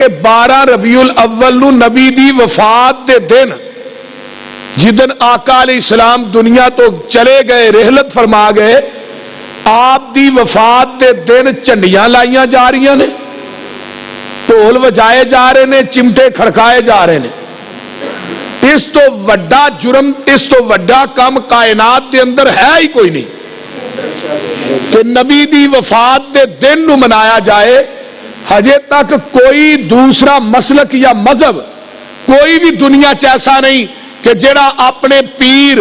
کہ 12 ربیع الاول نو نبی دی وفات دے دن جدن آقا علیہ السلام دنیا تو چلے گئے، رحلت فرما گئے، آپ دی وفات دے دن چنڈیاں لائیاں جا رہی نے، ڈھول وجائے جا رہے نے، چمٹے کھڑکائے جا رہے ہیں۔ اس تو وڈا جرم، اس تو وڈا کام کائنات دے اندر ہے ہی کوئی نہیں کہ نبی دی وفات دے دن نو منایا جائے۔ ہجے تک کوئی دوسرا مسلک یا مذہب کوئی بھی دنیا چ ایسا نہیں کہ جڑا اپنے پیر،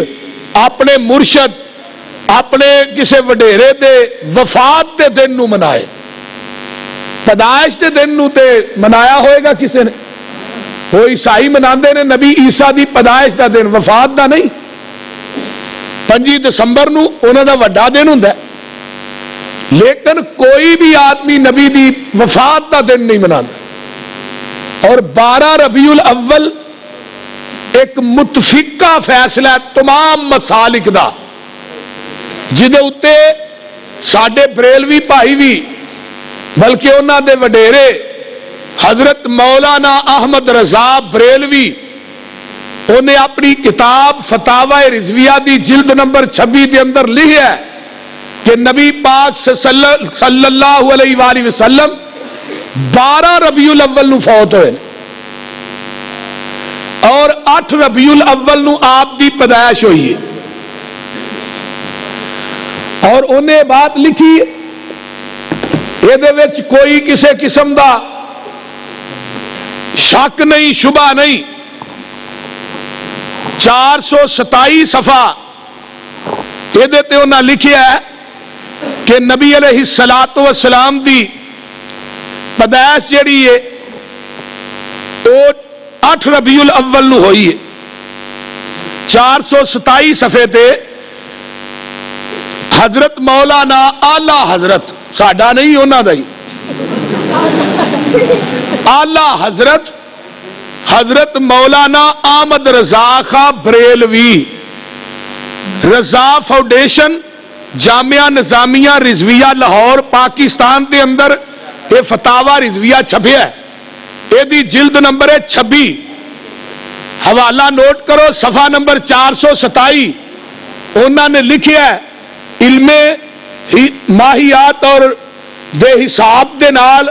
اپنے مرشد، اپنے کسی وڈیرے دے وفات دے دن نو منائے۔ پیدائش دے دن نو تے منایا ہوئے گا کسی نے؟ وہ عیسائی مناندے نے نبی عیسیٰ دی پیدائش دا دن، وفات دا نہیں۔ 5 دسمبر نو انہاں دا وڈا دن ہوندا ہے، لیکن کوئی بھی آدمی نبی دی وفات دا دن نہیں مناتا۔ اور 12 ربیع الاول ایک متفقہ فیصلہ ہے تمام مسالک دا، جدے اتے ساڈے بریلوی بھائی بھی بلکہ انہاں دے وڈیرے حضرت مولانا احمد رضا بریلوی انہیں اپنی کتاب فتاوی رضویہ دی جلد نمبر 26 دے اندر لکھا ہے کہ نبی پاک صلی اللہ علیہ وآلہ وسلم 12 ربیع الاول نو فوت ہوئے اور 8 ربیع الاول نو آپ دی پیدائش ہوئی ہے۔ اور انہیں بات لکھی یہ کوئی کسی قسم دا شک نہیں، شبہ نہیں۔ 427 صفحہ یہ انہاں لکھیا ہے کہ نبی علیہ الصلوۃ والسلام دی پیدائش جیڑی ہے وہ 8 ربیع الاول نو ہوئی ہے۔ 427 صفحے تے حضرت مولانا آلہ حضرت، ساڈا نہیں انہاں دا ہی، آلہ حضرت حضرت مولانا احمد رضا خاں بریلوی، رضا فاؤنڈیشن جامعہ نظامیہ رضویہ لاہور پاکستان دے اندر یہ فتاوی رضویہ چھپیا ہے، یہ دی جلد نمبر ہے 26، حوالہ نوٹ کرو صفحہ نمبر 427۔ انہوں نے لکھیا ہے علم ماہیات اور دے حساب دے نال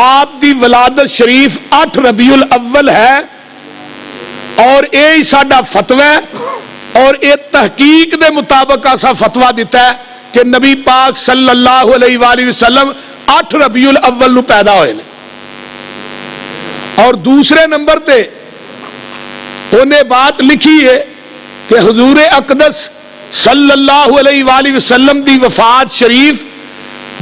آپ دی ولادت شریف 8 ربیع الاول ہے، اور یہ ساڈا فتوی ہے، اور یہ تحقیق دے مطابق ایسا فتویٰ دیتا ہے کہ نبی پاک صلی اللہ علیہ وآلہ وسلم 8 ربیع الاول نو پیدا ہوئے ہیں۔ اور دوسرے نمبر تے انہیں بات لکھی ہے کہ حضور اقدس صلی اللہ علیہ وآلہ وسلم دی وفات شریف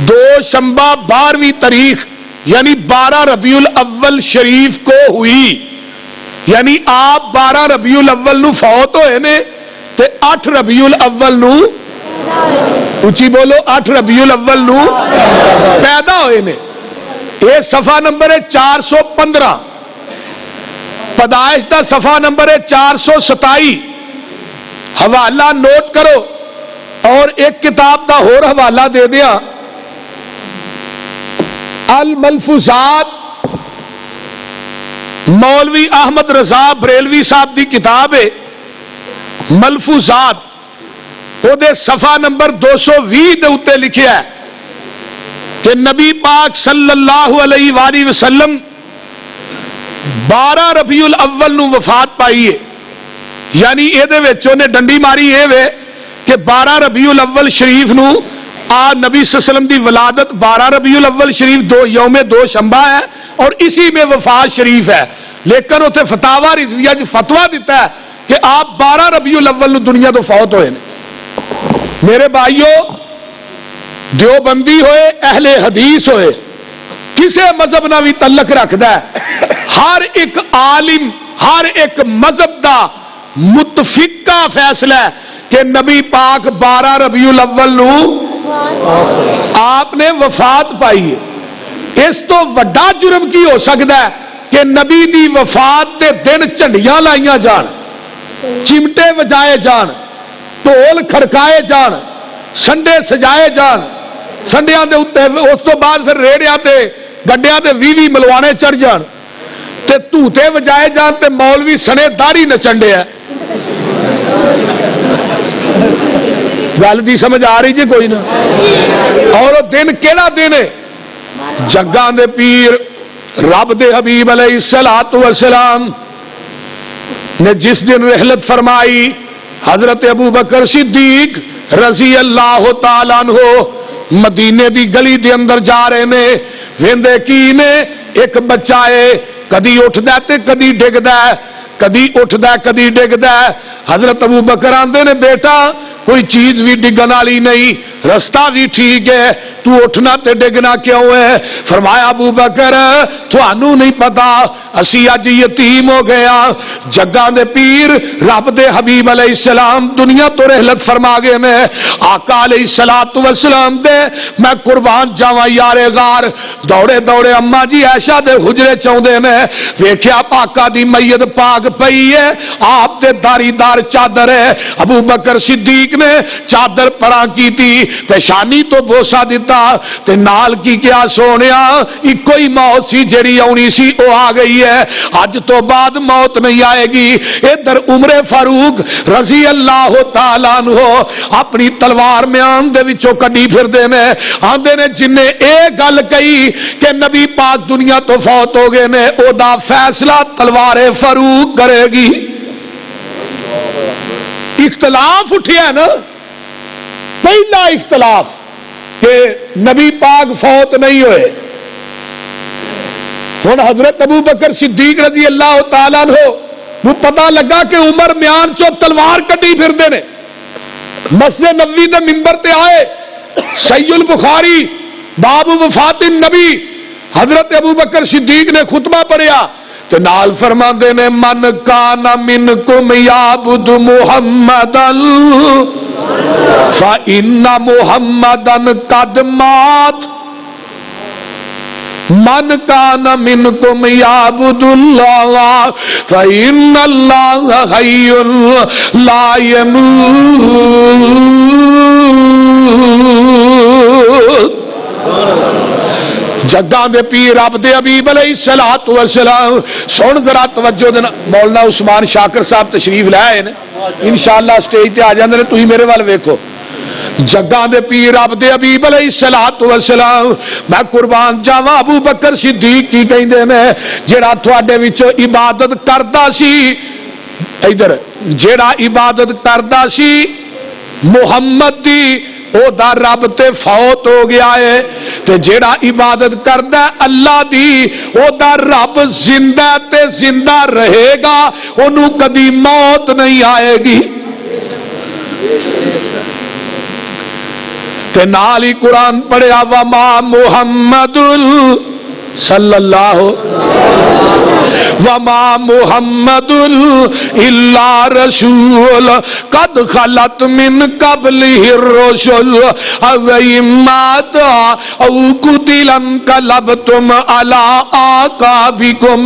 2 شنبہ 12ویں تاریخ یعنی 12 ربیع الاول شریف کو ہوئی، یعنی آپ 12 ربیع الاول نو فوت ہوئے نے تے 8 ربیع الاول نو، اچھی بولو، 8 ربیع الاول نو پیدا ہوئے نے۔ یہ صفحہ نمبر ہے 415، پیدائش دا صفحہ نمبر ہے 427، حوالہ نوٹ کرو۔ اور ایک کتاب دا اور حوالہ دے دیا، الملفوظات، مولوی احمد رضا بریلوی صاحب دی کتاب ہے ملفوظات، وہ دے صفحہ نمبر 220 دے اتے لکھیا ہے کہ نبی پاک صلی اللہ علیہ وآلہ وسلم 12 ربیع الاول نو وفات پائی ہے، یعنی یہ ڈنڈی ماری یہ کہ 12 ربیع الاول شریف نو نبی صلی اللہ علیہ وسلم دی ولادت 12 ربیع الاول شریف یوم 2 شنبہ ہے اور اسی میں وفات شریف ہے، لیکن اتنے فتاوی رضویہ فتویٰ دیتا ہے کہ آپ 12 ربیع الاول نو دنیا تو فوت ہوئے ہیں۔ میرے بھائیوں، دیوبندی ہوئے، اہل حدیث ہوئے، کسے مذہب نہ بھی تعلق رکھتا ہے، ہر ایک عالم، ہر ایک مذہب دا متفقہ فیصلہ ہے کہ نبی پاک 12 ربیع الاول نو آپ نے وفات پائی ہے۔ اس تو وڈا جرم کی ہو سکتا ہے کہ نبی دی وفات دے دن جھنڈیاں لائیاں جان، چمٹے وجائے جان، ڈھول کھڑکائے جان، سنڈے سجائے جان، سنڈیاں دے اوتے، اس تو بعد پھر ریڑیاں تے گڈیاں تے 20 ملوانے چڑھ جان، تے توتے وجائے جان تے مولوی سنے داڑھی نچن ڈے ہے. گل دی سمجھ آ رہی جی کوئی نہ. اور وہ دن کیڑا دن ہے؟ جگاں دے پیر رب دے حبیب علیہ الصلوۃ والسلام نے جس دن رحلت فرمائی، حضرت ابو بکر صدیق رضی اللہ تعالیٰ عنہ مدینے دی گلی دے اندر جا رہے نے. ویندے کی نے ایک بچہ ہے، کدی اٹھدا تے کدی ڈگدا ہے، کدی اٹھدا کدی ڈگدا ہے. حضرت ابو بکر آندے نے بیٹا کوئی چیز بھی ڈگن والی نہیں، رستہ بھی ٹھیک ہے، تو اٹھنا تے ڈگنا کیوں ہے؟ فرمایا ابو بکر تھانوں نہیں پتا اسی اج یتیم ہو گیا. جگاں دے پیر رب دے حبیب علیہ السلام دنیا تو رحلت فرما گئے نے. آقا علیہ الصلوۃ والسلام دے میں قربان جاواں یار غار دوڑے دوڑے اما جی عائشہ دے حجرے چاوندے نے. ویکھیا آقا دی میت پاک پئی ہے، آپ دے داری دار چادر ہے. ابو بکر صدیق نے چادر پرا کیتی، پیشانی تو بوسا دیتا تے نال کی کیا سونیا ایکو ہی موت سی جڑی آنی سی او آ گئی ہے، اج تو بعد موت نہیں آئے گی. ادھر عمر فاروق رضی اللہ تعالیٰ عنہ اپنی تلوار میان دے وچوں کڈی پھردے نے. آندے نے جن نے اے گل کہی کہ نبی پاک دنیا تو فوت ہو گئے نے او دا فیصلہ تلوار فاروق کرے گی. اختلاف اٹھیا نا، پہلا اختلاف کہ نبی پاک فوت نہیں ہوئے. ہن حضرت ابو بکر صدیق رضی اللہ تعالیٰ عنہ وہ پتہ لگا کہ عمر میان چو تلوار کڈی پھردے نے. مسجد نبوی دے منبر تے آئے، صحیح البخاری باب وفات النبی، حضرت ابو بکر صدیق نے خطبہ پڑھیا تو نال فرماندے نے من کان منکم یعبد محمدا فإن محمدا قد مات. من کان منکم یعبد اللہ فإن اللہ حی لا یموت. جگاں دے پیر رب دے حبیب علیہ الصلوۃ والسلام سن ذرا توجہ دینا. مولانا عثمان شاکر صاحب تشریف لے آئے نے، انشاءاللہ سٹیج تے آ جاندے نے، تسی میرے وال ویکھو. جگاں دے پیر رب دے حبیب علیہ الصلوۃ والسلام میں قربان جاواں ابو بکر صدیق کی کہندے نے جڑا تواڈے وچوں عبادت کردا سی، ادھر جڑا عبادت کردا سی محمد دی او دا رب تے فوت ہو گیا ہے، تے جیڑا عبادت کردا ہے اللہ دی او دا رب زندہ تے زندہ رہے گا، انہوں کبھی موت نہیں آئے گی. تے نال ہی قرآن پڑھیا وما محمد صلی اللہ وما محمد الا رسول قد خلت من قبله الرسل او مات او قتل انقلبتم على اعقابكم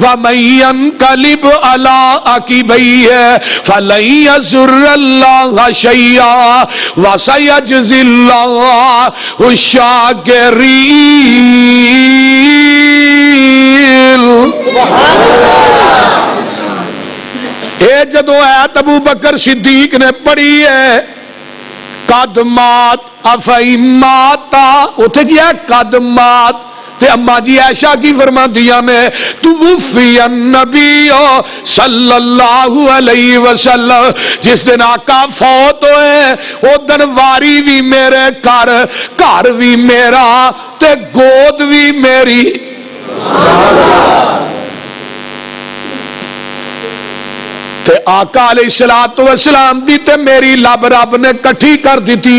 ومن ينقلب على عقبيه فلن يضر الله شيئا وسيجزي الله الشاكرين. اے جدو آیت ابو بکر صدیق نے پڑھی ہے قدمات افیماتا، اتھے کیا قدمات تے اما جی عائشہ کی فرما دیا میں توفی النبی صلی اللہ علیہ وسلم، جس دن آقا فوت ہوئے او دن واری بھی میرے گھر بھی میرا تے گود بھی میری. تے آقا علیہ الصلوۃ والسلام دی تے میری لب رب نے کٹھی کر دیتی.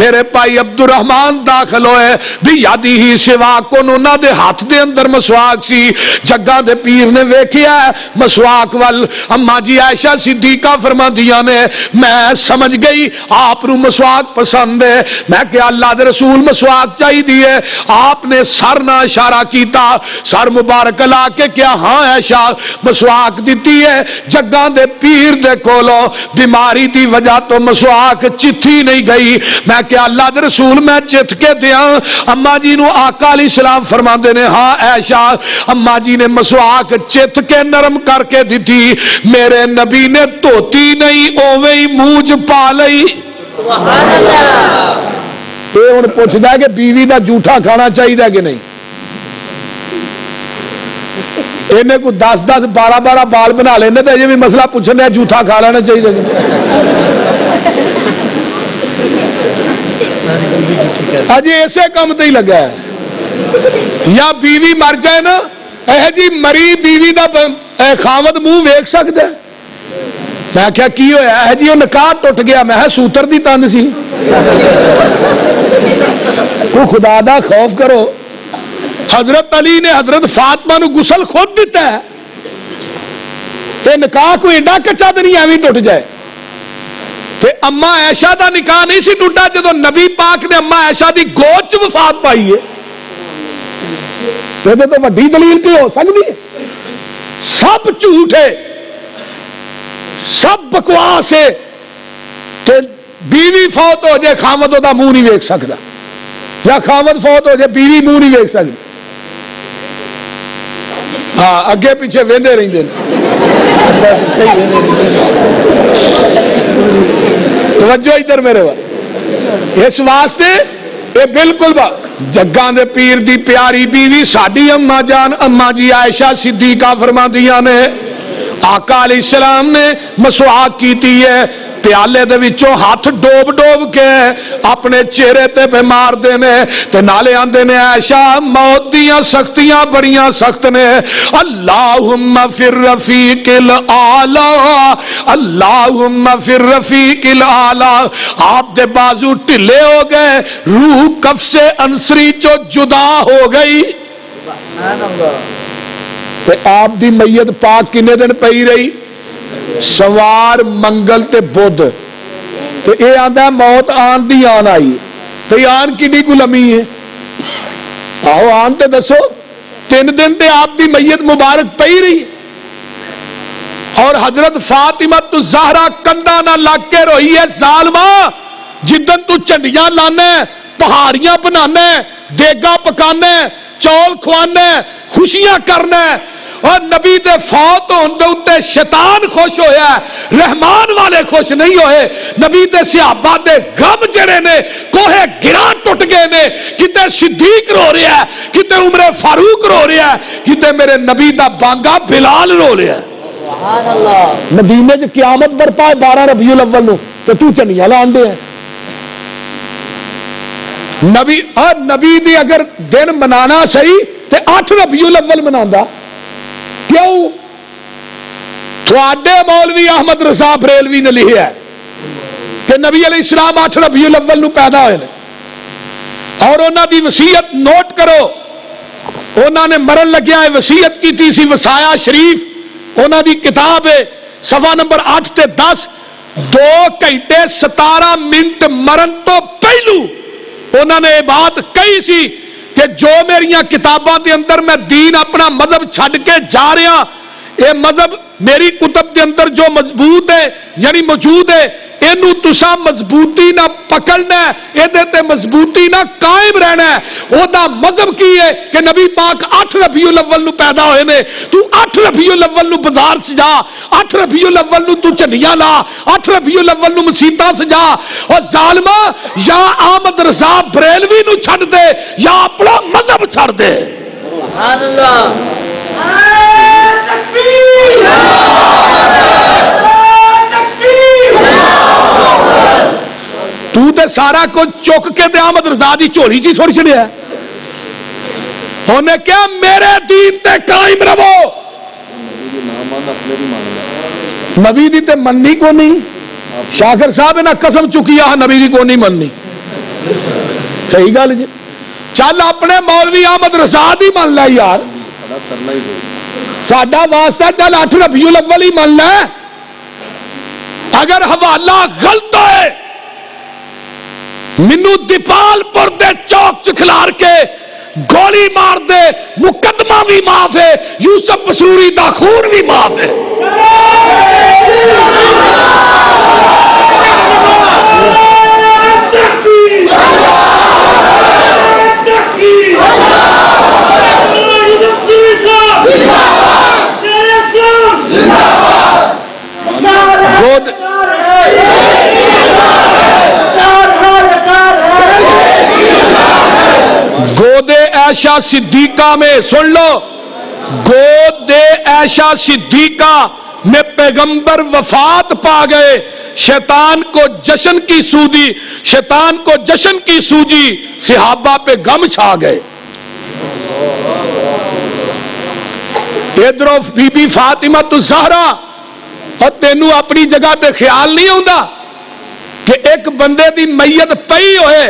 میرے پائی عبد الرحمان داخل ہوئے بھی یادی ہی سواک انہوں دے ہاتھ دے اندر مسواک سی. جگہ دے پیر نے ویکھیا مسواک وال. اما جی عائشہ صدیقہ فرما دیا نے میں سمجھ گئی آپ نو مسواک پسند ہے. میں کہ اللہ دے رسول مسواک چاہی دیئے. آپ نے سر نہ اشارہ کیتا، سر مبارک لا کے کیا ہاں عائشہ مسواک دیتی ہے. جگہ دے پیر دے کولو بیماری دی وجہ تو مسواک چٹھی نہیں گئی. میں کہ اللہ دے رسول میں چت کے دیاں اما جی نو آقا علیہ السلام فرماندے نے ہاں عائشہ اما جی نے مسواک چت کے نرم کر کے دیتی میرے نبی نے دھوتی نہیں اوویں ہی منہ پا لئی سبحان اللہ یہ ہن پوچھدا ہے کہ بیوی دا جھوٹا کھانا چاہیے کہ نہیں انہیں کو 10 12 بال بنا لینے تو یہ بھی مسئلہ پوچھنے جھوٹا کھا لینا چاہیے اجی اسی کام تے ہی لگا ہے یا بیوی مر جائے نا جی مری بیوی دا خاوند منہ ویکھ سکدا میں کیا کی ہویا جی وہ نکاح ٹوٹ گیا میں سوتر دی تند سی کو خدا دا خوف کرو حضرت علی نے حضرت فاطمہ نو غسل خود دیتا ہے تے نکاح کوئی ایڈا کچا تو نہیں ایویں ٹوٹ جائے تے اما عائشہ دا نکاح نہیں سی ٹوٹا جدو نبی پاک نے اما عائشہ دی گود چ وفات پائی ہے یہ تو وڈی دلیل کی ہو سکتی ہے سب جھوٹ ہے سب بکواس ہے کہ بیوی فوت ہو جائے خامد دا منہ نہیں ویکھ سکتا یا خامد فوت ہو جائے بیوی منہ نہیں ویکھ سکتی ہاں اگے پیچھے وہدے رہتے توجہ ادھر میرے اس واسطے یہ بالکل جگاں دے پیر دی پیاری بیوی ساڈی اما جان اما جی عائشہ صدیقہ فرماندیاں نے آقا علیہ السلام نے مسواک کیتی ہے پیالے دے وچوں ہاتھ ڈوب ڈوب کے اپنے چہرے تے پہ مار دینے تے نالے آندے نے عائشہ موت دیاں سختیاں بڑیاں سخت نے اللہم فی الرفیق الاعلی اللہم فی الرفیق الاعلی آپ دے بازو ٹلے ہو گئے روح قفص انصری چو جدا ہو گئی سبحان اللہ تے آپ دی میت پاک کنے دن پئی رہی سوار منگل تے بدھ تو یہ آتا ہے موت آن دی آن آئی تو یہ آن کی کو لمی ہے آؤ آن تے دسو 3 دن تے آپ دی میت مبارک پئی رہی اور حضرت فاطمہ تو زہرا کندھا نہ لگ کے روئی ہے ظالما جدن تو چنڈیاں لانا پہاڑیاں بنانا دیگا پکانا چول کھوانا خوشیاں کرنا اور نبی دے فوت ہوندے اتے شیطان خوش ہویا ہے رحمان والے خوش نہیں ہوئے نبی دے صحابہ دے غم جڑے نے کوہے گراں ٹوٹ گئے نے کتے صدیق رو رہا ہے کتے عمر فاروق رو رہا ہے کتے میرے نبی دا بانگا بلال رو رہا ہے سبحان اللہ مدینے چ قیامت برپا ہے 12 ربیع الاول نو تے تو چنیاں لان دے نبی اور نبی دی اگر دن منانا صحیح تے 8 ربیع الاول مناندا کیوں تھوڑے مولوی احمد رضا بریلوی نے لکھا ہے کہ نبی علیہ السلام 8 ربیع الاول نو پیدا ہوئے اور انہوں دی وصیت نوٹ کرو انہوں نے مرن لگیا ہے وصیت کی تھی سی وصایا شریف انہوں دی کتاب ہے صفحہ نمبر 8 تے 10 2 گھنٹے 17 منٹ مرن تو پہلو انہوں نے یہ بات کہی سی کہ جو میریاں کتاباں دے اندر میں دین اپنا مذہب چھڈ کے جا رہا یہ مذہب میری کتب دے اندر جو مضبوط ہے یعنی موجود ہے اینو تسا مضبوطی نہ پکڑنا ہے یہ تے مضبوطی نہ قائم رہنا ہے او دا مذہب کی ہے کہ نبی پاک 8 ربیع الاول نو پیدا ہوئے نے تو 8 ربیع الاول نو بازار سجا 8 ربیع الاول نو تو چنڈیاں لا 8 ربیع الاول نو مسیتاں سجا اور ظالما یا احمد رضا بریلوی نو چھڈ دے یا اپنا مذہب چھڈ دے سبحان اللہ تو تے سارا کچھ چک کے تے احمد رضا دی جھولی چ چھوڑ چھڑیا انہیں کیا میرے دین تے قائم رہو نبی دی تے مننی کو نہیں شاکر صاحب نے قسم چکی ہے نبی دی کو نہیں مننی صحیح گل جی چل اپنے مولوی احمد رضا دی من لے یار ساڈا واسطہ چل 8 ربیع الاول ہی من لے اگر حوالہ غلط ہے مینو دیپال پور دے چوک چکھلار کے گولی مار دے مقدمہ بھی معاف ہے یوسف مسروری دا خون بھی معاف ہے عائشہ صدیقہ میں، سن لو، گود عائشہ صدیقہ میں پیغمبر وفات پا گئے، شیطان کو جشن کی سودی، شیطان کو جشن کی سوجی، صحابہ پہ غم چھا گئے۔ ادھر بی بی فاطمہ الزہرا، اور تینوں اپنی جگہ تے خیال نہیں ہوندا کہ ایک بندے دی میت پئی ہوئے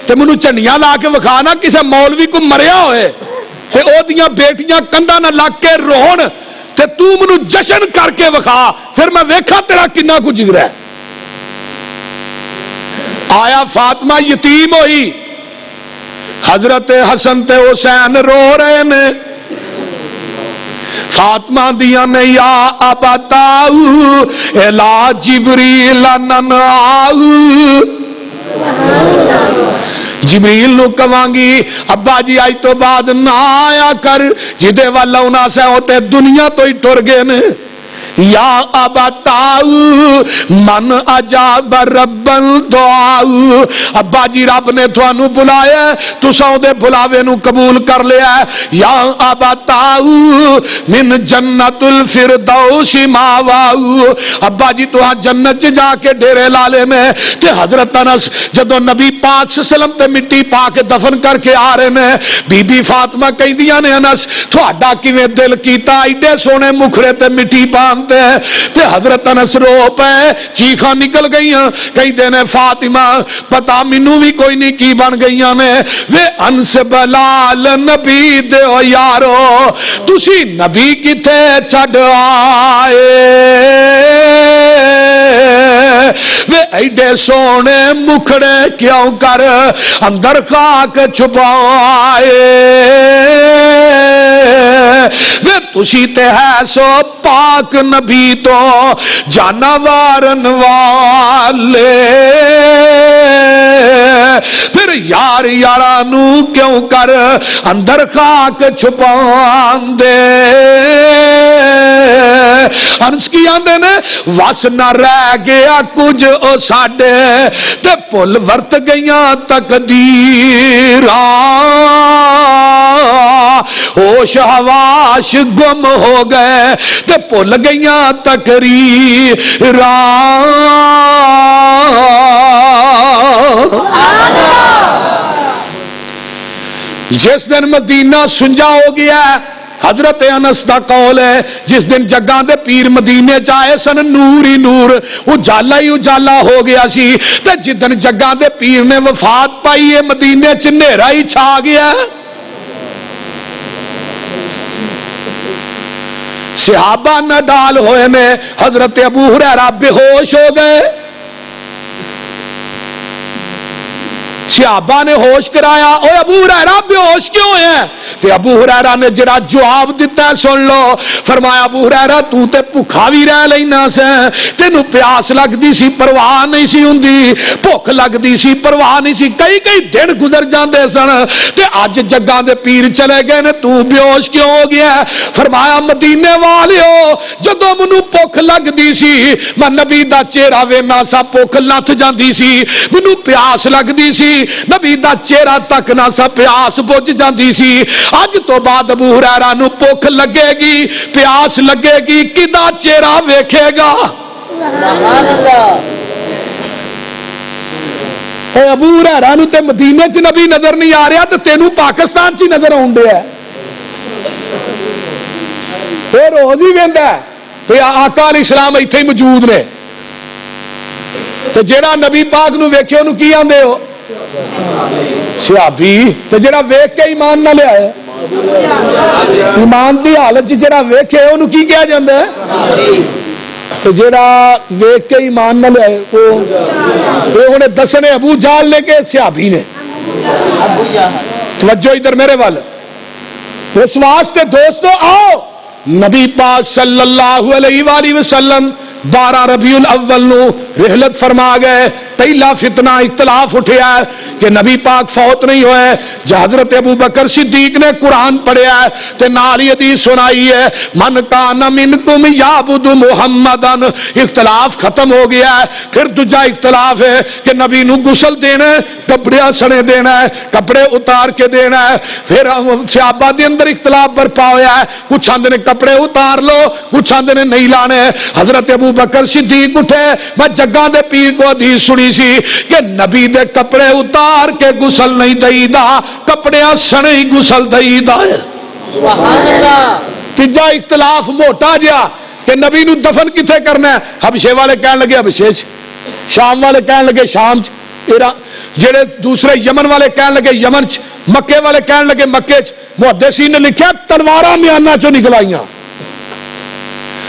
تے مینوں چنڈیاں لا کے وکھانا کسے مولوی کو مریا ہوئے تے او دیاں بیٹیاں کندھاں نہ لگ کے رون تے تو مینوں جشن کر کے وکھا، پھر میں ویکھا تیرا کنا کچھ جگر ہے۔ آیا فاطمہ یتیم ہوئی، حضرت حسن تے حسین رو رہے نے، فاطمہ دیا نے یا ابتاؤ الا جبریل ننعاؤ، جبریل نو کہاں گی ابا جی آج تو بعد نہ آیا کر، جدے والا ہونا سے ہوتے دنیا تو ہی ٹر گئے نے۔ یا ابتاؤ من اجاب ربن دعاؤ، ابا جی رب نے تھانو بلایا، تساں دے بلاوے نو قبول کر لیا۔ یا ابتاؤ من جنت الفردوس ماواؤ، ابا جی تو جنت جا کے ڈیرے لا لے میں۔ تے حضرت انس جدو نبی پاک صلی اللہ علیہ وسلم تے مٹی پا کے دفن کر کے آ رہے نے، بی بی فاطمہ کہندیاں نے انس تھوڑا کیویں دل کیتا ایڈے سونے مکھڑے تے مٹی پان تے حضرت انس رو پے، چیخاں نکل گئیاں، کہندے نے فاطمہ پتا مینوں بھی کوئی نہیں کی بن گئیاں نے، وے انس بلال نبی دے او یارو تسی نبی کتے چھڈ آئے، وے ایڈے سونے مکھڑے کیوں کر اندر خاک چھپائے، وے تسی تے ہے سو پاک نبی تو جانوارن والے، پھر یار یارانو کیوں کر اندر خاک چھپان دے۔ انس کی آندے نے وس نہ رہ گیا کچھ او ساڈے تے پل ورت گئیاں تقدیراں، ہوش حواس گم ہو گئے تے بھول گئیاں تقریراں۔ جس دن مدینہ سنجا ہو گیا، حضرت انس دا قول ہے جس دن جگاں دے پیر مدینے چائے سن نور ہی نور، اجالا ہی اجالا ہو گیا سی، تے جدن جگاں دے پیر نے وفات پائی ہے مدینے چ نیرا ہی چھا گیا۔ صحابہ نہ ڈال ہوئے نے، حضرت ابو ہریرہ بے ہوش ہو گئے، صحابہ نے ہوش کرایا، اور ابو ہریرہ بے ہوش کیوں ہیں؟ کہ ابو ہریرہ نے جڑا جواب دیتا ہے سن لو، فرمایا ابو ہریرہ تو تے بھکھا بھی رہ لینا سے، تینوں پیاس لگدی سی پرواہ نہیں سی ہوندی، بھوک لگدی سی پرواہ نہیں سی، کئی کئی دن گزر جاندے سن، تے اج جگاں دے پیر چلے گئے نے تو بے ہوش کیوں ہو گیا؟ فرمایا مدینے والیو جدوں مینوں بھوک لگدی سی میں نبی دا چہرہ ویکھنا سا بھوک لتھ جاندی سی، مینوں پیاس لگدی سی نبی دا چہرہ تک نہ سا پیاس بجھ جاندی سی، اج تو بعد ابو ہریرہ نو بھوک لگے گی پیاس لگے گی کدا چہرہ ویکھے گا؟ سبحان اللہ۔ اے ابو ہریرہ نو تے مدینے چ نبی نظر نہیں آ رہا تے تینوں پاکستان چ نظر آن دیا، اے روز ہی ویندا ہے کہ آقا علیہ السلام ایتھے ہی موجود نے، تے جیڑا نبی پاک نو ویکھے انہوں کی آندے ہو؟ صحابی۔ تے جڑا ویکھ کے ایمان نہ لے آئے، ایمان دی حالت جڑا ویکھے انہوں کی کہا جاندا ہے؟ تے جڑا ویکھ کے ایمان نہ لے آئے وہ انہیں دسنے ابو جہل لے کے صحابی نے۔ توجہ ادھر میرے وال، اس واسطے دوستو آؤ نبی پاک صلی اللہ علیہ وآلہ وسلم 12 ربیع الاول نو رحلت فرما گئے، پہلا فتنہ اختلاف اٹھیا ہے کہ نبی پاک فوت نہیں ہوئے، حضرت ابو بکر صدیق نے قرآن پڑھیا ہے تے نال حدیث سنائی ہے من کان منکم یعبد محمدن، اختلاف ختم ہو گیا ہے۔ پھر دوجا اختلاف ہے کہ نبی نو غسل دینا ہے، کپڑے سنے دینا ہے، کپڑے اتار کے دینا ہے۔ پھر صحابہ دے اندر اختلاف برپا ہوا ہے، کچھ آندے نے کپڑے اتار لو، کچھ آندے نے نہیں لانے۔ حضرت ابو بکر صدیق اٹھے، میں جگہ دے پیر کو حدیث سنی سی کہ نبی دے کپڑے اتار کے غسل نہیں دئی دا، کپڑے سنے ہی غسل دئی دا ہے۔ سبحان اللہ۔ تیجا اختلاف موٹا جا کہ نبی نو دفن کتنے کرنا ہے، حبشے والے کہن لگے حبشے چ، شام والے کہن لگے شام چ، جڑے دوسرے یمن والے کہن لگے یمن چ، مکے والے کہن لگے مکے چ۔ محدثین نے لکھا تلواراں میانہ چوں نکلائیاں۔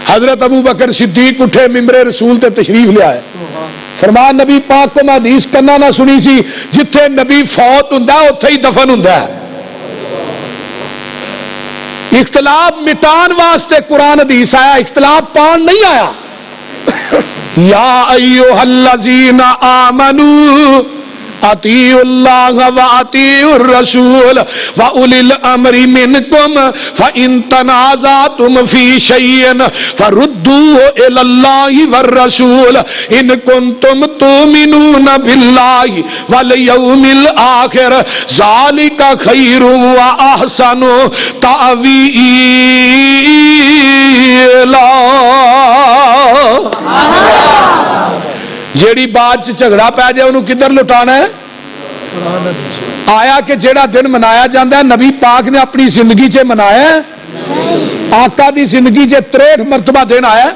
حضرت ابو بکر صدیق اٹھے، ممبر رسول تے تشریف لیا ہے، فرمایا نبی پاک کو میں حدیث کرنا نہ سنی سی جتھے نبی فوت ہوندا اوتھے ہی دفن ہوندا ہے۔ اختلاف مٹان واسطے قرآن حدیث آیا، اختلاف پان نہیں آیا۔ یا ایھا الذین آمنوا اطیعوا اللہ واطیعوا الرسول واولی الامر منکم فان تنازعتم فی شیء فردوه الی اللہ والرسول ان کنتم تؤمنون باللہ والیوم الآخر ذلک خیر واحسن تأویلا۔ جیڑی بات جھگڑا پی جائے انہوں کدھر لٹانا ہے؟ آیا کہ جیڑا دن منایا جاتا ہے نبی پاک نے اپنی زندگی چ منایا ہے؟ آقا دی زندگی چ 63 مرتبہ دن آیا،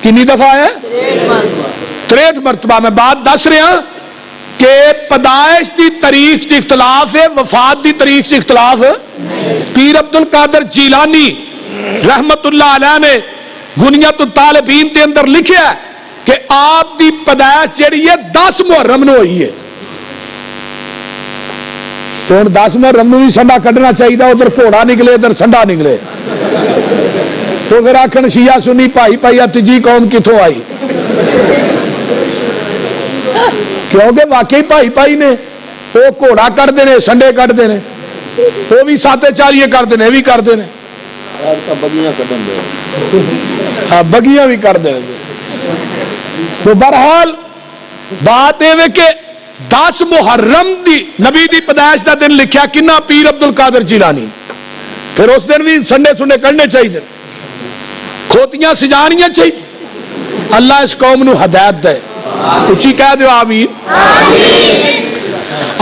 کنی دفعہ آیا؟ 63 مرتبہ۔ میں بات دس رہا کہ پیدائش دی تاریخ سے اختلاف ہے، وفات دی تاریخ سے اختلاف ہے۔ پیر عبد القادر جیلانی رحمت اللہ علیہ نے غنیت الطالبین کے اندر لکھا ہے کہ آپ دی پیدائش جڑی ہے 10 محرم نو ہوئی ہے۔ تو 10 محرم نو بھی سنڈا کڈنا چاہیے، ادھر گھوڑا نکلے ادھر سنڈا نکلے، تو پھر آخر شیعہ سنی بھائی بھائی تیجی قوم کتوں آئی؟ کیونکہ واقعی بھائی بھائی نے، وہ گھوڑا کٹتے ہیں سنڈے کٹتے ہیں، وہ بھی ساتے چاریے کرتے ہیں، یہ بھی کرتے ہیں، ہاں بگیاں بھی کرتے ہیں۔ تو بہرحال بات یہ کہ 10 محرم دی نبی دی پیدائش دا دن لکھیا کنا؟ پیر عبد القادر جیلانی۔ پھر اس دن بھی سنڈے سنڈے کرنے چاہیے، کھوتیاں سجانیاں چاہیے۔ اللہ اس قوم نو ہدایت دے، اچھی کہہ دیو آمین۔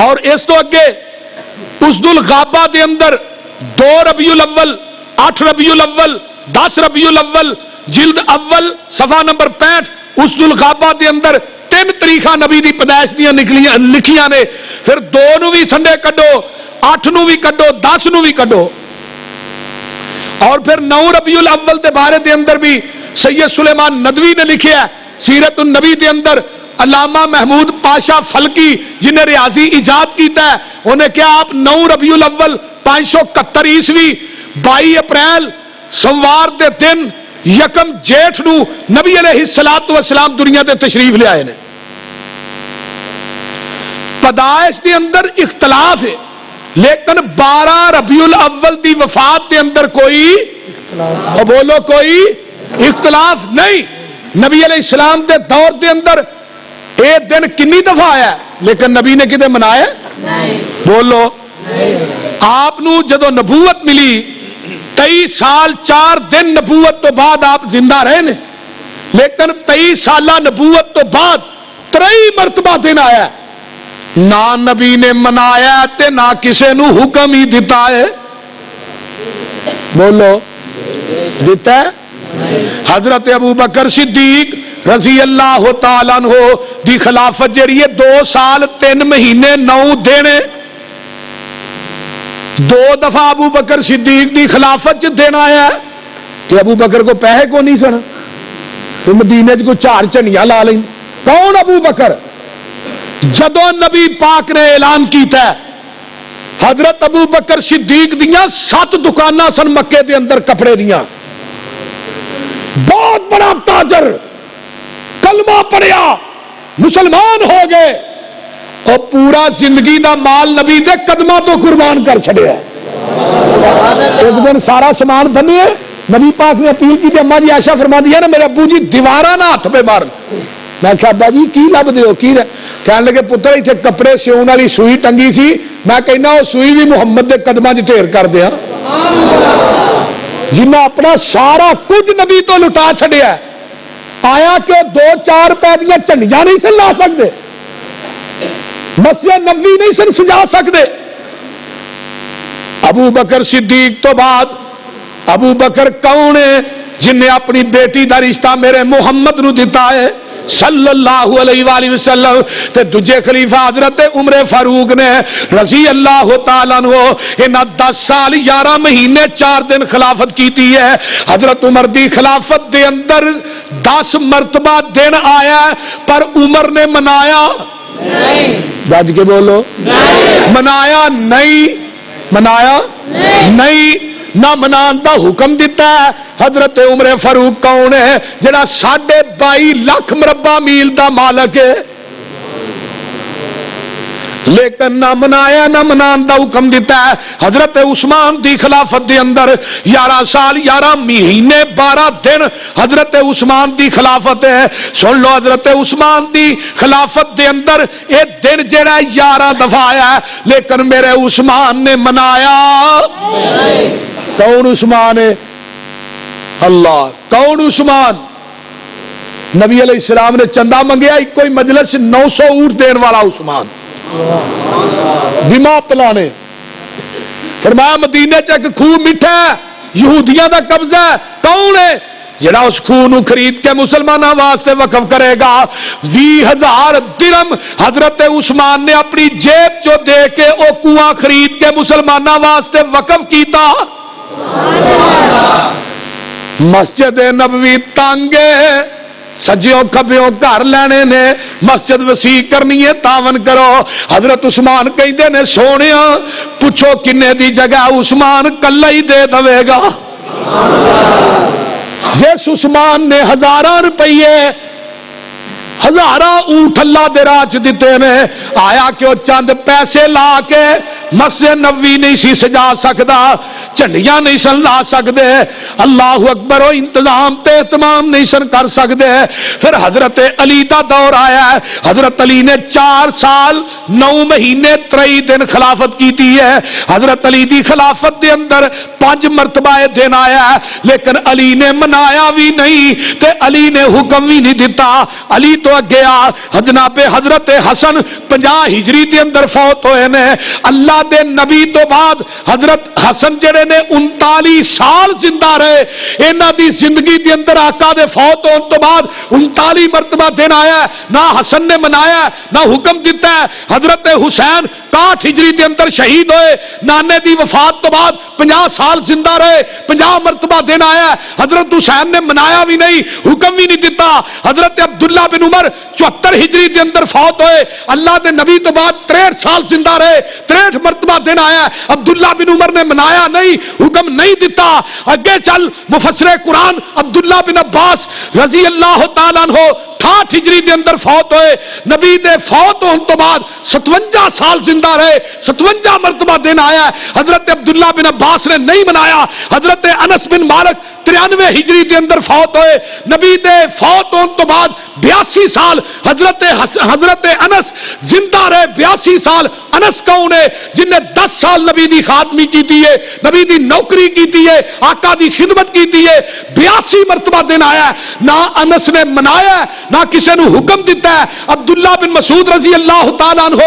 اور اس تو اگے اسد الغابہ دے اندر 2 ربیع الاول، 8 ربیع الاول، 10 ربیع الاول، جلد اول صفحہ نمبر 65 اسد الغابہ دے اندر 3 تاریخاں نبی دی پیدائش دیاں لکھیاں نے۔ پھر 2 نو بھی سنڈے کڈو، 8 نو بھی کڈو، 10 نو بھی کڈو۔ اور پھر 9 ربیع الاول دے بارے دے اندر بھی سید سلیمان ندوی نے لکھیا ہے سیرت النبی دے اندر۔ علامہ محمود پاشا فلکی جنہیں ریاضی ایجاد کیتا ہے، انہیں کیا آپ 9 ربیع الاول 571 عیسوی 22 اپریل سوموار دے دن یکم جیٹھ نو نبی علیہ الصلوۃ والسلام دنیا تے تشریف لے آئے نے۔ پیدائش دے اندر اختلاف ہے، لیکن 12 ربیع الاول دی وفات دے اندر کوئی بولو کوئی اختلاف نہیں۔ نبی علیہ السلام دے دور دے اندر یہ دن کنی دفعہ آیا لیکن نبی نے کدے منایا بولو؟ آپ نو جدو نبوت ملی 23 سال 4 دن نبوت تو بعد آپ زندہ رہے نے، لیکن 23 سالہ نبوت تو بعد 3 مرتبہ دن آیا، نہ نبی نے منایا تے نہ کسے نو حکم ہی دیتا ہے، بولو دیتا ہے؟ حضرت ابو بکر صدیق رضی اللہ تعالیٰ عنہ دی خلافت جڑی ہے 2 سال 3 مہینے 9 دن، 2 دفعہ ابو بکر صدیق دی خلافت دن آیا ہے کہ ابو بکر کو پیسے کو نہیں سن، تو مدینے کو 4 جھنڈیاں لا لیں۔ کون ابو بکر؟ جدو نبی پاک نے اعلان کیتا ہے حضرت ابو بکر صدیق دیاں 7 دکاناں سن مکے دے اندر کپڑے دیاں، بہت بڑا تاجر، کلمہ پڑھیا، مسلمان ہو گئے اور پورا زندگی دا مال نبی دے قدماں تو قربان کر چھڑیا. ایک دن سارا سامان بنے نبی پاک نے اپیل کی تھی, اما جی عائشہ فرما دیا نا میرے ابو جی دیوارہ نہ ہاتھ پہ مارن. میں کہا ابا جی کی لب دیو کی کہنے لگے پتر اتنے کپڑے سیون والی سوئی ٹنگی سی, میں کہنا وہ سوئی بھی محمد دے قدماں چ ڈھیر کر دیا جنہیں اپنا سارا کچھ نبی تو لٹا چھڑیا. آیا کہ 2-4 روپے دیا جھنڈیاں نہیں سن لا سکتے, مسجد نبوی نہیں سن سجا سکتے. ابو بکر صدیق تو بعد ابو بکر کون ہے جن نے اپنی بیٹی دا رشتہ میرے محمد نو دیتا ہے صلی اللہ علیہ وآلہ وسلم. تے دجے خلیفہ حضرت عمر فاروق نے رضی اللہ تعالیٰ عنہ انہاں 10 سال 11 مہینے 4 دن خلافت کیتی ہے. حضرت عمر دی خلافت دے اندر 10 مرتبہ دن آیا پر عمر نے منایا نہیں. بج کے بولو منایا نہیں, منایا نہیں, نہ منان دا حکم دیتا ہے. حضرت عمر فاروق کون ہے جڑا 22.5 لاکھ مربع میل دا مالک ہے, لیکن نہ منایا نہ منان دا حکم دیتا ہے. حضرت عثمان دی خلافت دے اندر 11 سال 11 مہینے 12 دن حضرت عثمان دی خلافت ہے. سن لو حضرت عثمان دی خلافت دے اندر یہ دن جڑا 11 دفعہ آیا ہے, لیکن میرے عثمان نے منایا. کون عثمان ہے؟ اللہ. کون عثمان؟ نبی علیہ السلام نے چندہ منگیا ایک کوئی مجلس 900 اونٹ دین والا عثمان بیما پلانے. فرمایا مدینے چ ایک خوہ میٹھا ہے یہودیاں دا قبضہ ہے, کون ہے جڑا اس خوہ نو خرید کے مسلمانوں واسطے وقف کرے گا. 20,000 درم حضرت عثمان نے اپنی جیب چو دے کے او کنواں خرید کے مسلمانوں واسطے وقف کیتا. مسجد نبوی تانگے سجیوں کبیوں گھر لینے نے, مسجد وسیع کرنی ہے تعاون کرو. حضرت عثمان کہندے نے سونیا پوچھو کنے دی جگہ, عثمان کلا ہی دے دے گا. جس عثمان نے 1000 روپیے 1000 اونٹ اللہ دے راہ چ دیتے نے, آیا کہ وہ چند پیسے لا کے مسجد نبوی نہیں سی سجا سکتا, جھنڈیاں نہیں سن لا سکتے, اللہ اکبر و انتظام تے اہتمام نہیں سن کر سکتے. پھر حضرت علی دا دور آیا ہے. حضرت علی نے 4 سال 9 مہینے 23 دن خلافت کیتی ہے. حضرت علی دی خلافت دے اندر 5 مرتبہ دن آیا ہے, لیکن علی نے منایا بھی نہیں تے علی نے حکم بھی نہیں دیتا. علی تو اگے آ جناب حضرت حسن 50 ہجری دے اندر فوت ہوئے نے. اللہ دے نبی تو بعد حضرت حسن جڑے نے 39 سال زندہ رہے. انہاں دی زندگی دے اندر آقا دے فوت ہونے تو بعد 39 مرتبہ دن آیا, نہ حسن نے منایا نہ حکم دیتا ہے. حضرت حسین 61 ہجری دے اندر شہید ہوئے, نانے دی وفات تو بعد 50 سال زندہ رہے, 50 مرتبہ دن آیا. حضرت حسین نے منایا بھی نہیں حکم بھی نہیں دیتا. حضرت عبداللہ بن عمر 74 ہجری دے اندر فوت ہوئے, اللہ دے نبی تو بعد 63 سال زندہ رہے, 63 مرتبہ دن آیا. عبداللہ بن عمر نے منایا نہیں حکم نہیں دیتا. اگے چل مفسر قرآن عبداللہ بن عباس رضی اللہ تعالیٰ عنہ 68 ہجری دے اندر فوت ہوئے. نبی دے فوت ہونے تو بعد 57 سال زندہ رہے, 57 مرتبہ دن آیا. حضرت عبداللہ بن عباس نے نہیں منایا. حضرت انس بن مالک 93 ہجری دے اندر فوت ہوئے. نبی دے فوت ہونے تو بعد 82 سال حضرت انس زندہ رہے. 82 سال. انس کون ہے جن نے 10 سال نبی دی خادمی کی ہے, نبی دی نوکری کی ہے, آقا دی خدمت کی ہے. 82 مرتبہ دن آیا. نہ انس نے منایا نہ کسی نے حکم دیتا ہے. عبداللہ بن مسعود رضی اللہ تعالیٰ عنہ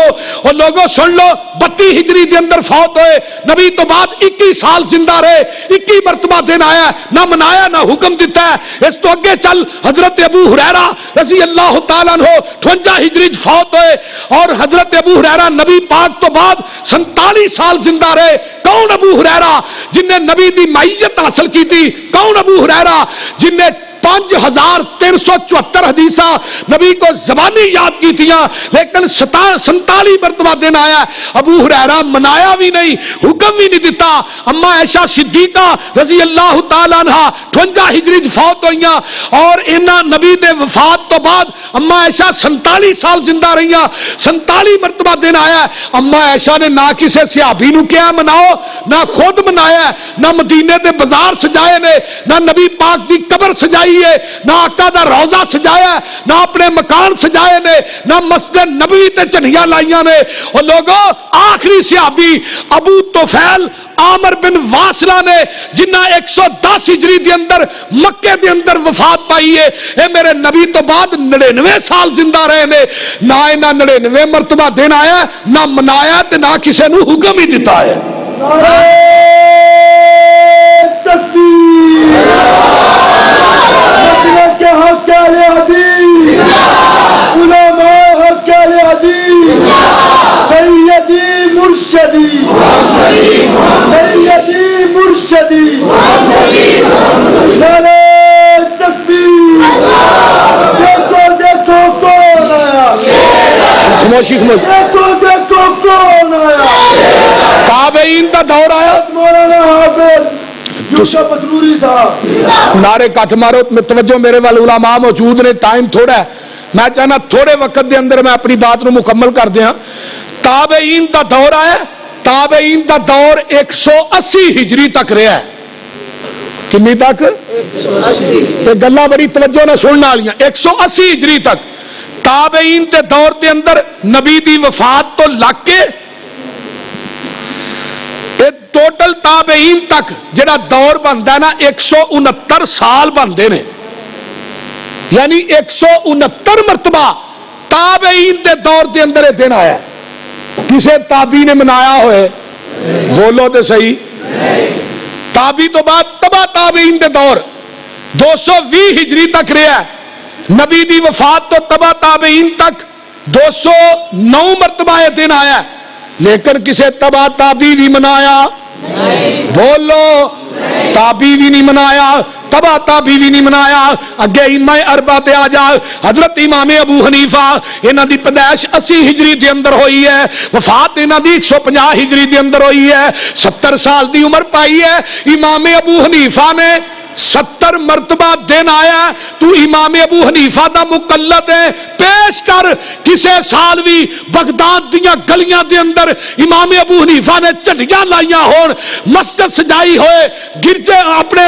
اور لوگوں سن لو 32 ہجری دے اندر فوت ہوئے. نبی تو بعد 21 سال زندہ رہے. 21 مرتبہ دن آیا, نہ منایا نہ حکم دیتا ہے. اس تو اگے چل حضرت ابو ہریرہ رضی اللہ تعالیٰ عنہ 58 ہجری فوت ہوئے, اور حضرت ابو ہریرہ نبی پاک تو بعد 47 سال زندہ رہے. کون ابو ہریرہ جن نے نبی دی معیت حاصل کی تھی؟ کون ابو ہریرہ جن نے 5374 حدیثاں نبی کو زبانی یاد کی تھیاں، لیکن 47 مرتبہ دن آیا ابو ہریرہ منایا بھی نہیں، حکم بھی نہیں دیتا۔ اما عائشہ صدیقہ رضی اللہ تعالیٰ عنہ 58 ہجری فوت ہوئیاں، اور انہاں نبی دے وفات تو بعد اما عائشہ 47 سال زندہ رہیاں، 47 مرتبہ دن آیا۔ اما عائشہ نے نہ کسی صحابی نو کیا مناؤ، نہ خود منایا، نہ مدینے دے بازار سجائے نے، نہ نبی پاک دی قبر سجائی ہے، نہ آقا دا روضہ سجایا، نہ اپنے مکان سجائے نے، نہ مسجد نبوی تے چنھیاں لائیاں نے۔ اور لوگوں آخری صحابی ابو طفیل عامر بن واصلہ نے، جنہ 110 ہجری دے اندر مکے دے اندر وفات پائی ہے، اے میرے نبی تو بعد 99 سال زندہ رہے نے، نہ انہاں 99 مرتبہ دن آیا، نہ منایا تے نہ کسی نو حکم ہی دیتا ہے۔ سیدی مرشدی سیدی مرشدی نعرہ تکبیر، دیکھو دیکھو کون آیا، دیکھو دیکھو کون آیا، تابعین کا دور آیا۔ مولانا حافظ یوسف پتلوری صاحب نعرے کٹ مارو، توجہ میرے وال علماء موجود نے، ٹائم تھوڑا ہے، میں چاہنا تھوڑے وقت دے اندر میں اپنی بات نو مکمل کر دیا۔ تابعین دا دور آیا، تابعین دا دور 180 ہجری تک رہا ہے۔ کنی تک؟ 180۔ گلاں بڑی توجہ نہ سننے والیاں۔ 180 ہجری تک تابعین دے دور دے اندر نبی دی وفات تو لگ کے ٹوٹل تابعین تک جڑا دور بنتا ہے نا 169 سال بنتے ہیں، یعنی 169 مرتبہ تابعین دے دور دے اندر یہ دن آیا۔ کسے تابعی نے منایا ہوئے؟ بولو تو صحیح۔ تابعی تو بعد تبا تابعین دے دور 220 ہجری تک رہا ہے، نبی دی وفات تو تبا تابعین تک 209 مرتبہ یہ دن آیا، لیکن کسے تبا تابعی بھی منایا؟ بولو، تابعی بھی نہیں منایا، تبا تابعی بھی نہیں منایا۔ اگے ائمہ اربعہ تے آ جا، حضرت امام ابو حنیفہ، انہاں دی پیدائش 80 ہجری دے اندر ہوئی ہے، وفات انہاں دی 150 ہجری دے اندر ہوئی ہے، 70 سال دی عمر پائی ہے۔ امام ابو حنیفہ نے 70 مرتبہ دن آیا، تو امام ابو حنیفہ دا مقلد ہے، پیش کر کسے سال بھی بغداد دیاں گلیاں دے اندر امام ابو حنیفہ نے چڑیاں لائیاں ہون، مسجد سجائی ہوئے، گرجے اپنے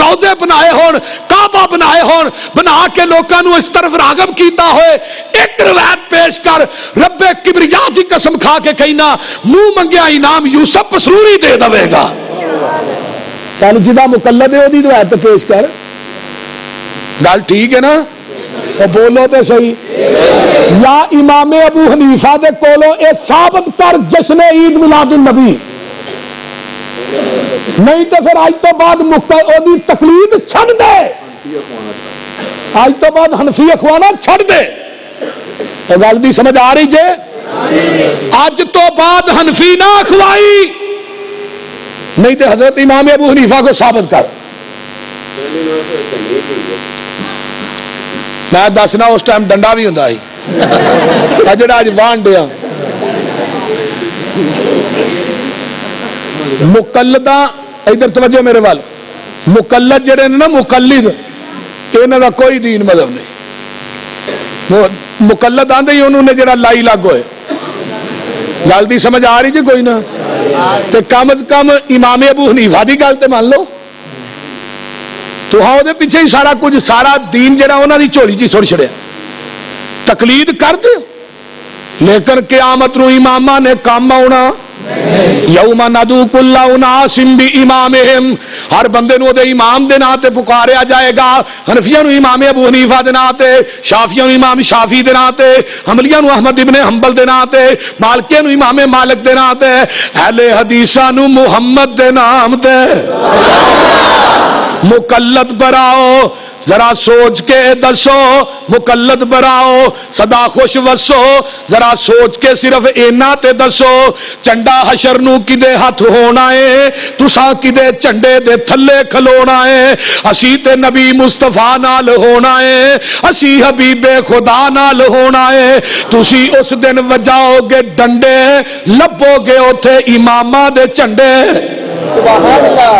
روضے بنائے ہون، کعبہ بنائے ہون، بنا کے لوکاں نو اس طرف راغب کیتا ہوئے، ایک روایت پیش کر، رب کبریا کی قسم کھا کے کہنا منہ منگیا انعام یوسف پسروری دے دے گا۔ چل جہاں مقلد ہے وہی روایت پیش کر، گل ٹھیک ہے نا؟ بولو تو صحیح۔ یا امام ابو حنیفہ دے کولوں اے ثابت کر جشن عید میلاد النبی، نہیں تو پھر اج تو بعد دی تقلید چھڈ دے، اج تو بعد حنفی اخوانا چھڈ دے۔ گل دی سمجھ آ رہی جے؟ اج تو بعد حنفی نہ اخوائی، نہیں تو حضرت امام ابو حنیفہ کو ثابت کر۔ میں دسنا اس ٹائم ڈنڈا بھی ہوں جڑا اج وان ڈیا مقلداں، ادھر توجہ میرے وال، مقلد جڑے نا مقلد، انہاں دا کوئی دین مذہب نہیں۔ مقلد آندے ہی انہوں نے جڑا لائی لگ ہوئے، گل دی سمجھ آ رہی جی کوئی نہ؟ تے کم از کم امام ابو حنیفہ دی گل تے مان لو، تو ہاں دے پیچھے ہی سارا کچھ، سارا دین جڑا انہاں دی جھولی جی سٹ چھڑیا، تقلید کر دے، لیکن قیامت نو اماماں نے کام آنا۔ یوم ندعو کل اناس بامامہم، ہر بندے نو دے امام دے نام تے پکاریا جائے گا۔ حنفیاں نو امام ابو حنیفہ دے نام تے، شافعیاں نو امام شافعی دے نام تے، حنبلیاں نو احمد ابن حنبل دے نام تے، مالکیاں نو امام مالک دے نام تے، اہل حدیثاں نو محمد دے نام تے۔ مقلد براؤ ذرا سوچ کے دسو مقلد براؤ سدا خوش وسو ذرا سوچ کے صرف اینا تے دسو چنڈا حشر نو کدے ہاتھ ہونا ہے تساں کدے چنڈے دے تھلے کھلونا ہے اسی تے نبی مصطفیٰ نال ہونا ہے اسی حبیب خدا نال ہونا ہے تسی اس دن وجاؤ گے ڈنڈے لبو گے اوتھے اماماں دے جھنڈے سبحان اللہ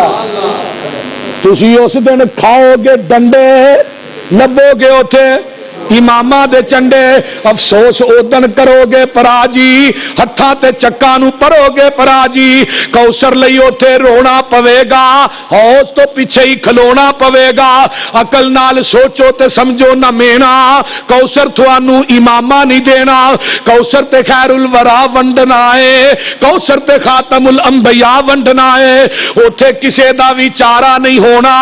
تسی اس دن کھاؤ گے ڈنڈے لبو گے اوتھے اماماں دے چنڈے افسوس ادن کرو گے پرا جی ہتھاں تے چکاں نو پرو گے پرا جی کوثر لئی اوتھے رونا پوے گا ہوس تو پیچھے ہی کھلونا پوے گا عقل نال سوچو تے سمجھو نہ مینا کوثر تھانوں اماماں نہیں دینا کوثر تے خیر الورا ونڈنا ہے کوثر تے خاتم الانبیاء ونڈنا ہے اوتھے کسے دا وی چارہ نہیں ہونا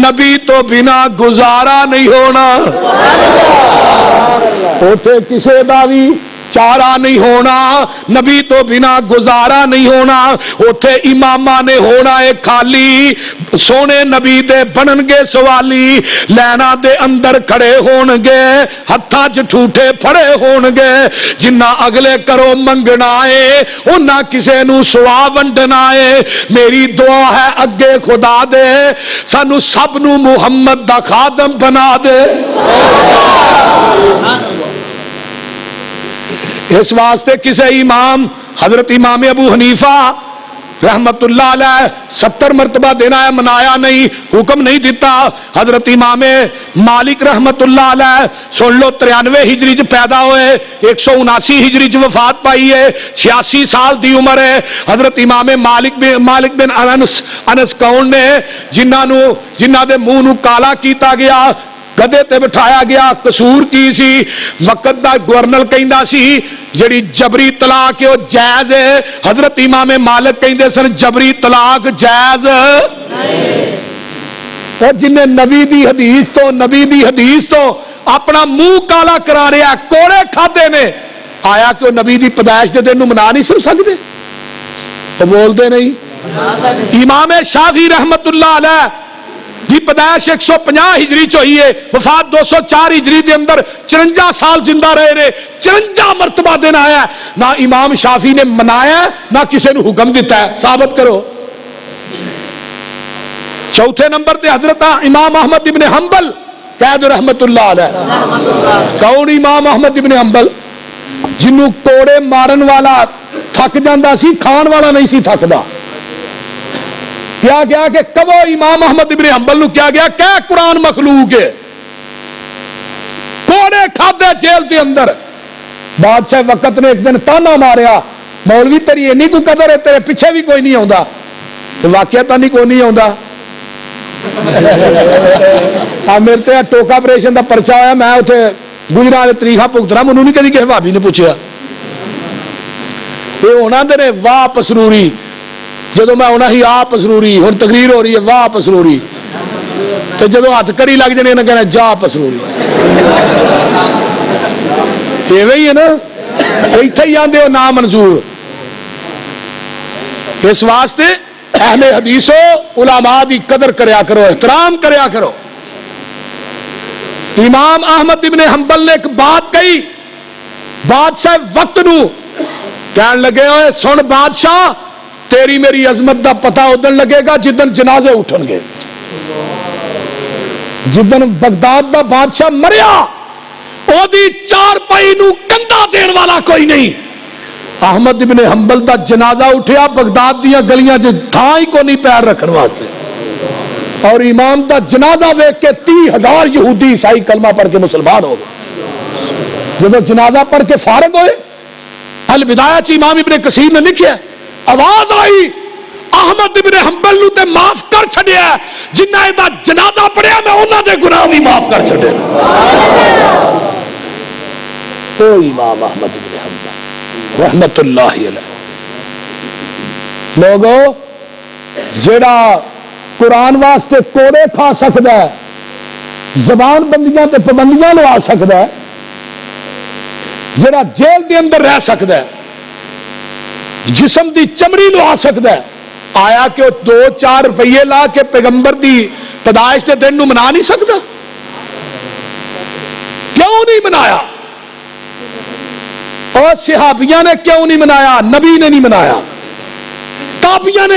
نبی تو بنا گزارا نہیں ہونا اوتھے کسے دا وی چارہ نہیں ہونا نبی تو بنا گزارا نہیں ہونا اوتھے اماماں نے ہونا ہے خالی سونے نبی دے بنن گے سوالی لینا دے اندر کھڑے ہون گے ہتھاں چ ٹھوٹے پھڑے ہون گے جنہ اگلے کرو منگنا ہے انہاں کسے نو سوا ونڈنا ہے میری دعا ہے اگے خدا دے سانو سب نو محمد دا خادم بنا دے اس واسطے کسے امام حضرت امام ابو حنیفہ رحمت اللہ علیہ 70 مرتبہ دینا ہے منایا نہیں حکم نہیں دیتا حضرت امام مالک رحمت اللہ علیہ سن لو 93 ہجری چ پیدا ہوئے 179 ہجری چ وفات پائی ہے 86 سال دی عمر ہے حضرت امام مالک بن انس کون نے جنہ دے منہ نو کالا کیتا گیا گدے تے بٹھایا گیا قصور کی سی وقت دا گورنر کہندا سی جڑی جبری طلاق او جائز ہے حضرت امام مالک کہندے سن جبری طلاق جائز اور جن نبی دی حدیث تو اپنا منہ کالا کرا رہا کوڑے کھادے نے آیا کہ نبی دی پیدائش دے دن نو منا نہیں سن سکدے تو بولدے نہیں امام شافعی رحمت اللہ علیہ دی پیدائش 150 ہجری چ ہوئی ہے وفات 204 ہجری دے اندر 54 سال زندہ رہے نے 54 مرتبہ دن آیا نہ امام شافعی نے منایا نہ کسی نے حکم دیتا ہے ثابت کرو چوتھے نمبر تے حضرت امام احمد ابن حنبل قید رحمت اللہ علیہ کون امام احمد ابن حنبل جنوں کوڑے مارن والا تھک جاندہ سی کھان والا نہیں سی تھکدا کیا گیا کہ کبو امام احمد ابن حنبل نو کیا گیا کہ قرآن مخلوق ہے کوڑے کھادے جیل کے اندر بادشاہ وقت نے ایک دن تانا ماریا مولوی تیری اینی کو قدر ہے تیرے پیچھے بھی کوئی نہیں آتا تو واقعہ تانی کوئی نہیں آتا میرے تے ٹوکا آپریشن کا پرچا ہوا میں اتنے گجرا طریقہ بھگتنا منو نہیں کدی کسی بھابی نے پوچھا یہ ہونا دے واہ پسروری جدو میں ہونا ہی آ پسروری ہوں تقریر ہو رہی ہے واہ پسروری تو جدو ہاتھ کری لگ جانے انہیں کہنا جا پسروری ایویں ہی ہے نا اتنے ہی آدھے ہو نا منظور اس واسطے اہل حدیثو علماء دی قدر کریا کرو احترام کریا کرو امام احمد ابن حنبل نے ایک بات کہی بادشاہ وقت نو کہنے لگے ہوئے سن بادشاہ تیری میری عظمت دا پتہ ادن لگے گا جدن جنازے اٹھن گے جدن بغداد دا بادشاہ مریا او دی چار پائی نو کندھا دین والا کوئی نہیں احمد ابن حنبل دا جنازہ اٹھیا بغداد دیا گلیاں چ تھاں ہی کو نہیں پیر رکھن واسطے اور امام دا جنازہ ویکھ کے 30,000 یہودی عیسائی کلمہ پڑھ کے مسلمان ہو گئے جب جنازہ پڑھ کے فارغ ہوئے البدایہ چ امام ابن کثیر نے لکھیا آواز آئی احمد ابن حنبل نو تے معاف کر چھڈیا جنہ دا جنازہ پڑھیا میں انہاں دے گناہ بھی معاف کر چھڈے تو امام احمد ابن حنبل رحمت اللہ علیہ لوگو جڑا قرآن واسطے کوڑے کھا سکتا ہے زبان بندیاں تے پابندیاں لوا سکتا ہے جڑا جیل دے اندر رہ سکتا ہے جسم دی چمڑی لوا سکتا ہے آیا کہ وہ 2-4 روپیے لا کے پیغمبر دی پیدائش کے دن نو منا نہیں سکتا کیوں نہیں منایا؟ اور صحابیہ نے کیوں نہیں منایا؟ نبی نے نہیں منایا، تابعیہ نے